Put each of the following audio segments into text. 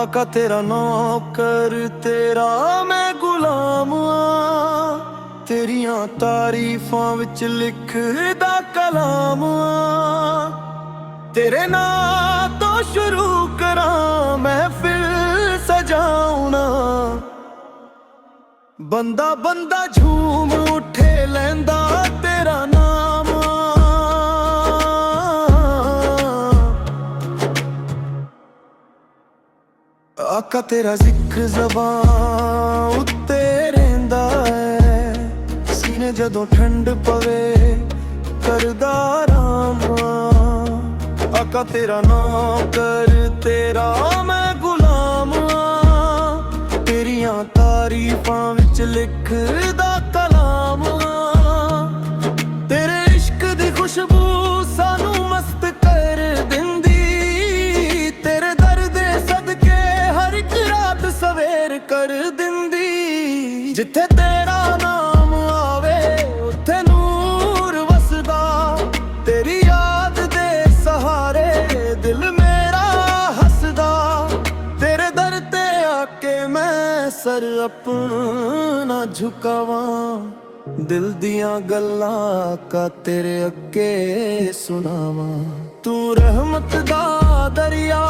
आका तेरा नौकर तेरा मैं गुलाम आ, तेरियां तारीफां विच लिखदा कलाम आ। तेरे नाम तो शुरू करां महफिल सजाउना, बंदा बंदा झूम उठे लैंदा तेरा नाम। आका तेरा जिक्र ज़बान उत्ते रहिंदा है, सीने जदों ठंड पवे करदा आराम। आका तेरा नौकर तेरा मैं गुलाम आ, तेरियां तारीफां विच लिखदा कलाम। तेरे इश्क दी खुशबू सानू मस्त कर दिंदी, तेरे दर दे सदके हर एक रात सवेर कर दिंदी। जिथे तेरा नाम आवे उत्थे नूर वसदा, तेरी याद दे सहारे दिल मेरा हसदा। तेरे दर ते आके मैं सर अपना झुकावां, दिल दियां गल्लां का तेरे अगे सुनावां। तू रहमत दा दरिया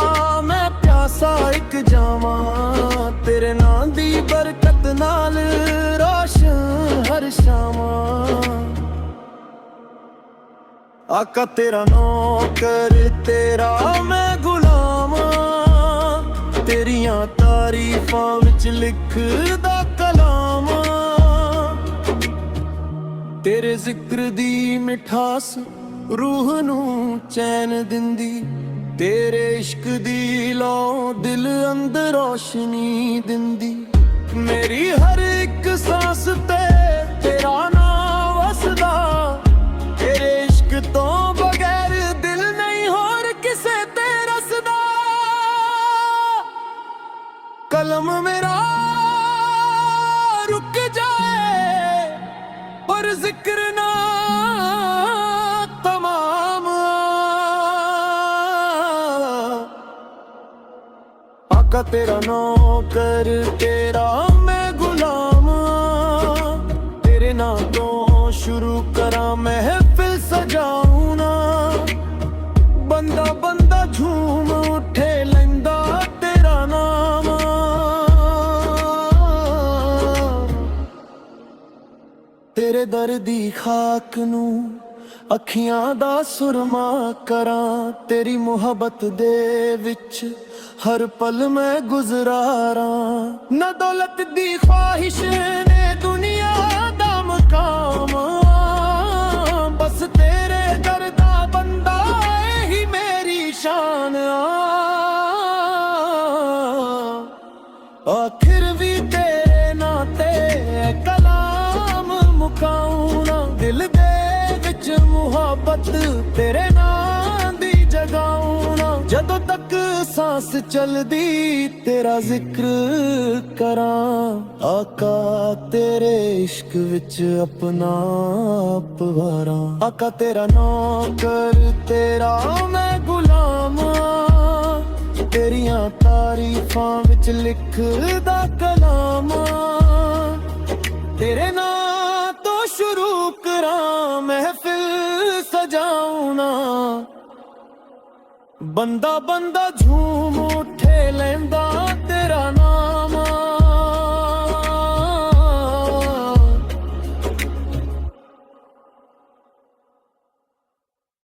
मैं प्यासा एक जावां, तेरे नाम दी बरकत नाल रोशन हर शामां। आका तेरा नौकर तेरा मैं गुलाम आ, तेरियां तारीफां विच लिखदा कलाम। तेरे जिक्र दी मिठास रूह नू चैन दिंदी, तेरे इश्क दी लौ दिल अंदर रोशनी दिंदी। मेरी हर एक सांस ते तेरा नाम वसदा, तेरे इश्क तो बगैर दिल नहीं होर किसे ते रसदा। कलम मेरा रुक जाए और जिक्र ना तमाम। आका तेरा नौकर तेरा मैं गुलाम आ, तेरे नाम तो शुरू करा महफिल सजाऊना, बंदा बंदा झूम उठे लैंदा तेरा नाम। तेरे दर दी खाक नू अखियां दा सुरमा करां, तेरी मुहब्बत दे विच हर पल मैं गुज़ारां। न दौलत दी ख्वाहिश ने दुनिया दा मकाम, बस तेरे दर दा बंदा ही मेरी शान आ। आखिर भी तेरे नाते कलाम मुकाउना, दिल दे विच मुहब्बत तेरे नाम दी जगाउना। जदों तक सांस चलदी तेरा जिक्र करां, आका तेरे इश्क विच अपना आप वारां। आका तेरा नौकर तेरा मैं गुलाम आ, तेरियां तारीफां विच लिखदा कलाम। तेरे नाम तो शुरू करां महफिल सजाउना, बंदा बंदा झूम